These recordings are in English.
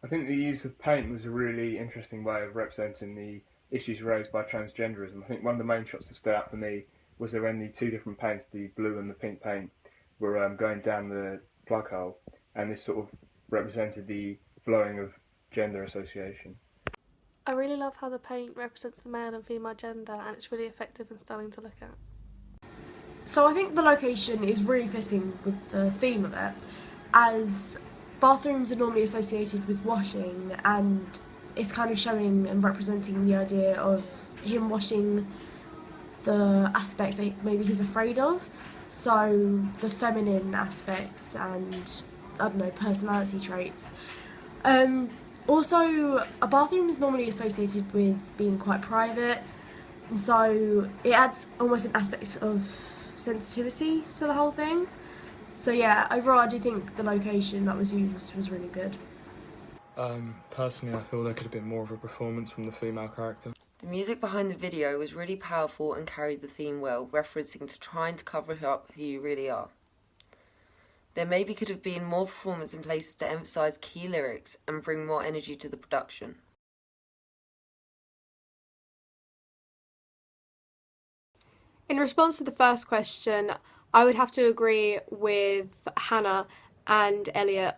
I think the use of paint was a really interesting way of representing the issues raised by transgenderism. I think one of the main shots that stood out for me was when the two different paints, the blue and the pink paint, were going down the plug hole, and this sort of represented the blowing of gender association. I really love how the paint represents the male and female gender, and it's really effective and stunning to look at. So I think the location is really fitting with the theme of it, as bathrooms are normally associated with washing, and it's kind of showing and representing the idea of him washing the aspects that maybe he's afraid of. So the feminine aspects and, I don't know, personality traits. Also, a bathroom is normally associated with being quite private, and so it adds almost an aspect of sensitivity to the whole thing. So yeah, overall I do think the location that was used was really good. Personally, I feel there could have been more of a performance from the female character. The music behind the video was really powerful and carried the theme well, referencing to trying to cover up who you really are. There maybe could have been more performance in places to emphasise key lyrics and bring more energy to the production. In response to the first question, I would have to agree with Hannah and Elliot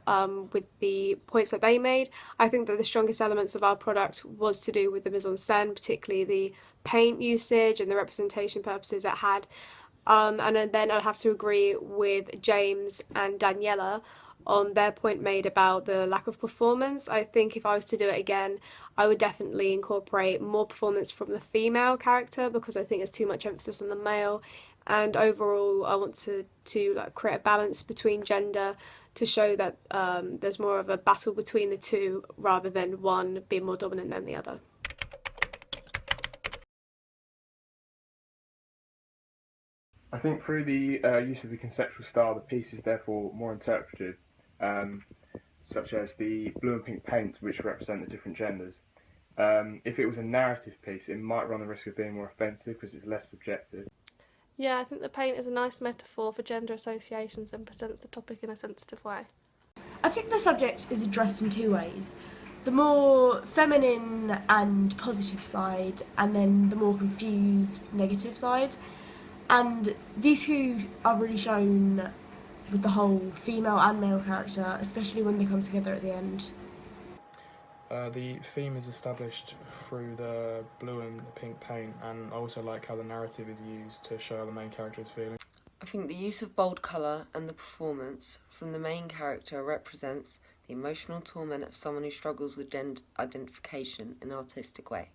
with the points that they made. I think that the strongest elements of our product was to do with the mise-en-scène, particularly the paint usage and the representation purposes it had. And then I'd have to agree with James and Daniela on their point made about the lack of performance. I think if I was to do it again, I would definitely incorporate more performance from the female character, because I think there's too much emphasis on the male. And overall, I want to create a balance between gender to show that there's more of a battle between the two rather than one being more dominant than the other. I think through the use of the conceptual style, the piece is therefore more interpretive, such as the blue and pink paint, which represent the different genders. If it was a narrative piece, it might run the risk of being more offensive because it's less subjective. Yeah, I think the paint is a nice metaphor for gender associations and presents the topic in a sensitive way. I think the subject is addressed in two ways. The more feminine and positive side, and then the more confused negative side. And these two are really shown with the whole female and male character, especially when they come together at the end. The theme is established through the blue and the pink paint, and I also like how the narrative is used to show how the main character is feeling. I think the use of bold colour and the performance from the main character represents the emotional torment of someone who struggles with gender identification in an artistic way.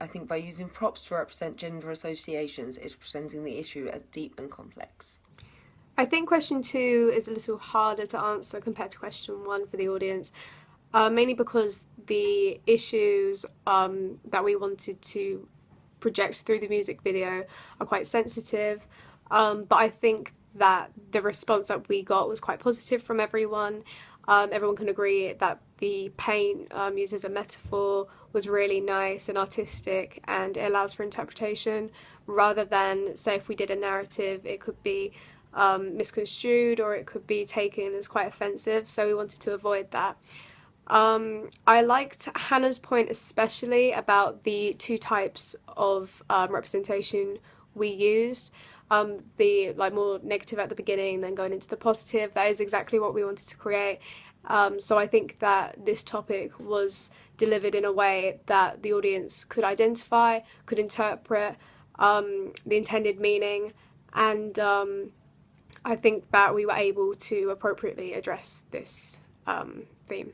I think by using props to represent gender associations, it's presenting the issue as deep and complex. I think question 2 is a little harder to answer compared to question 1 for the audience, mainly because the issues that we wanted to project through the music video are quite sensitive, but I think that the response that we got was quite positive from everyone. Everyone can agree that the paint used as a metaphor was really nice and artistic, and it allows for interpretation rather than, say, if we did a narrative, it could be misconstrued or it could be taken as quite offensive, so we wanted to avoid that. I liked Hannah's point especially about the two types of representation we used. The more negative at the beginning, then going into the positive. That is exactly what we wanted to create. So I think that this topic was delivered in a way that the audience could identify, could interpret the intended meaning, and I think that we were able to appropriately address this theme.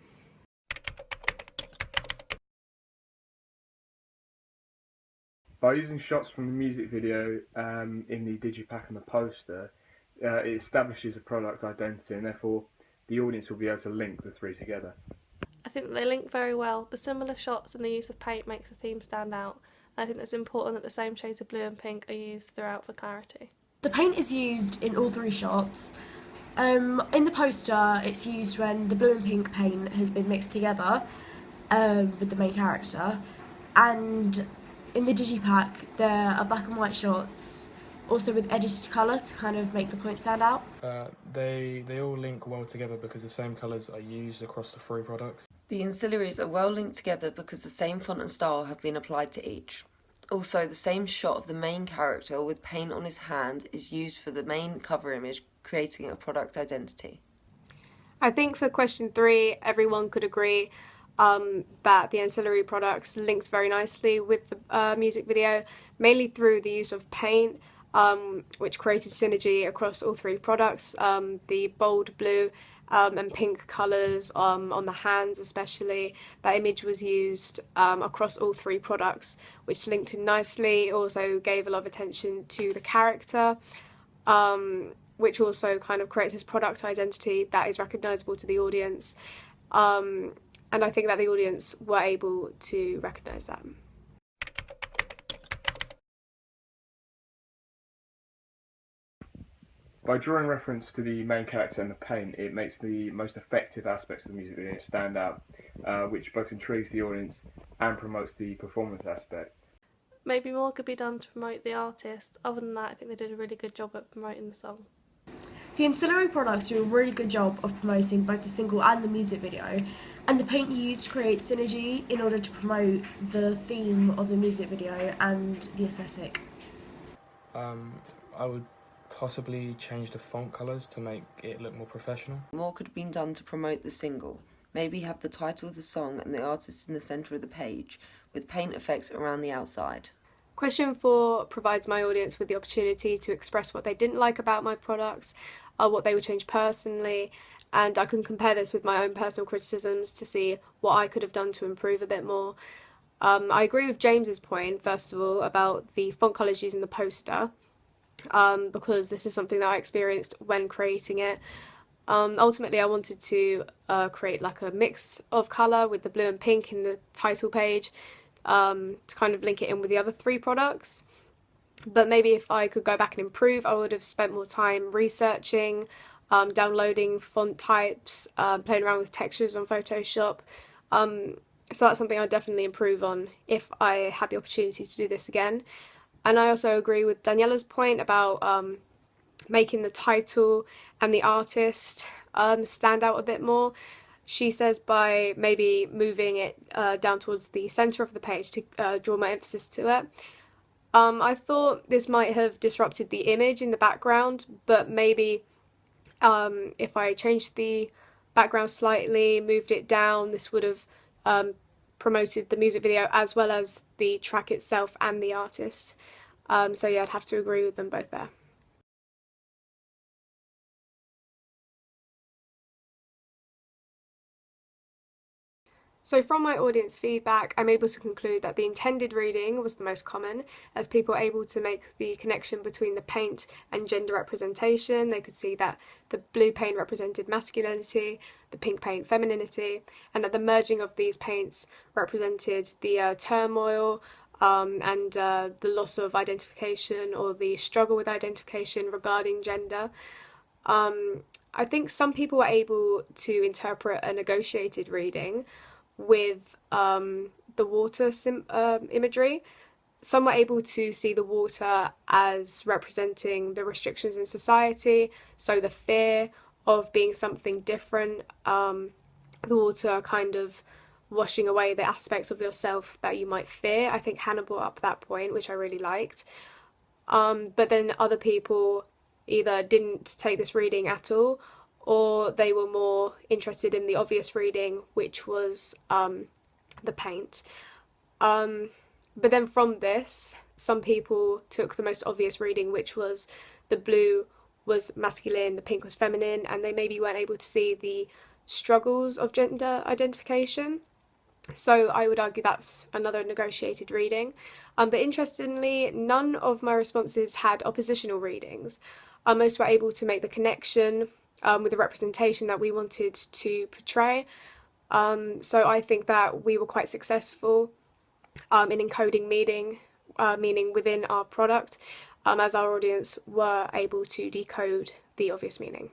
By using shots from the music video in the digipack and the poster, it establishes a product identity, and therefore the audience will be able to link the three together. I think they link very well. The similar shots and the use of paint makes the theme stand out. I think it's important that the same shades of blue and pink are used throughout for clarity. The paint is used in all three shots. In the poster, it's used when the blue and pink paint has been mixed together with the main character, and in the digipack there are black and white shots, also with edited colour to kind of make the point stand out. They all link well together because the same colours are used across the three products. The ancillaries are well linked together because the same font and style have been applied to each. Also, the same shot of the main character with paint on his hand is used for the main cover image, creating a product identity. I think for question 3, everyone could agree that the ancillary products links very nicely with the music video, mainly through the use of paint, which created synergy across all 3 products. The bold blue and pink colours on the hands especially, that image was used across all 3 products, which linked in nicely. It also gave a lot of attention to the character, which also kind of creates this product identity that is recognisable to the audience. And I think that the audience were able to recognise that. By drawing reference to the main character and the paint, it makes the most effective aspects of the music video stand out, which both intrigues the audience and promotes the performance aspect. Maybe more could be done to promote the artist. Other than that, I think they did a really good job at promoting the song. The ancillary products do a really good job of promoting both the single and the music video, and the paint used to create synergy in order to promote the theme of the music video and the aesthetic. I would possibly change the font colours to make it look more professional. More could have been done to promote the single. Maybe have the title of the song and the artist in the centre of the page, with paint effects around the outside. Question 4 provides my audience with the opportunity to express what they didn't like about my products, what they would change personally, and I can compare this with my own personal criticisms to see what I could have done to improve a bit more. I agree with James's point, first of all, about the font colours used in the poster, because this is something that I experienced when creating it. Ultimately, I wanted to create like a mix of colour with the blue and pink in the title page, to kind of link it in with the other 3 products. But maybe if I could go back and improve, I would have spent more time researching, downloading font types, playing around with textures on Photoshop. So that's something I'd definitely improve on if I had the opportunity to do this again. And I also agree with Daniela's point about making the title and the artist stand out a bit more. She says by maybe moving it down towards the centre of the page to draw more emphasis to it. I thought this might have disrupted the image in the background, but maybe if I changed the background slightly, moved it down, this would have promoted the music video as well as the track itself and the artist. So yeah, I'd have to agree with them both there. So from my audience feedback, I'm able to conclude that the intended reading was the most common, as people were able to make the connection between the paint and gender representation. They could see that the blue paint represented masculinity, the pink paint femininity, and that the merging of these paints represented the turmoil and the loss of identification or the struggle with identification regarding gender. I think some people were able to interpret a negotiated reading with the water imagery. Some were able to see the water as representing the restrictions in society, so the fear of being something different, the water kind of washing away the aspects of yourself that you might fear. I think Hannah brought up that point, which I really liked. But then other people either didn't take this reading at all, or they were more interested in the obvious reading, which was the paint. But then from this, some people took the most obvious reading, which was the blue was masculine, the pink was feminine, and they maybe weren't able to see the struggles of gender identification. So I would argue that's another negotiated reading. But interestingly, none of my responses had oppositional readings. Most were able to make the connection with the representation that we wanted to portray. So I think that we were quite successful in encoding meaning within our product, as our audience were able to decode the obvious meaning.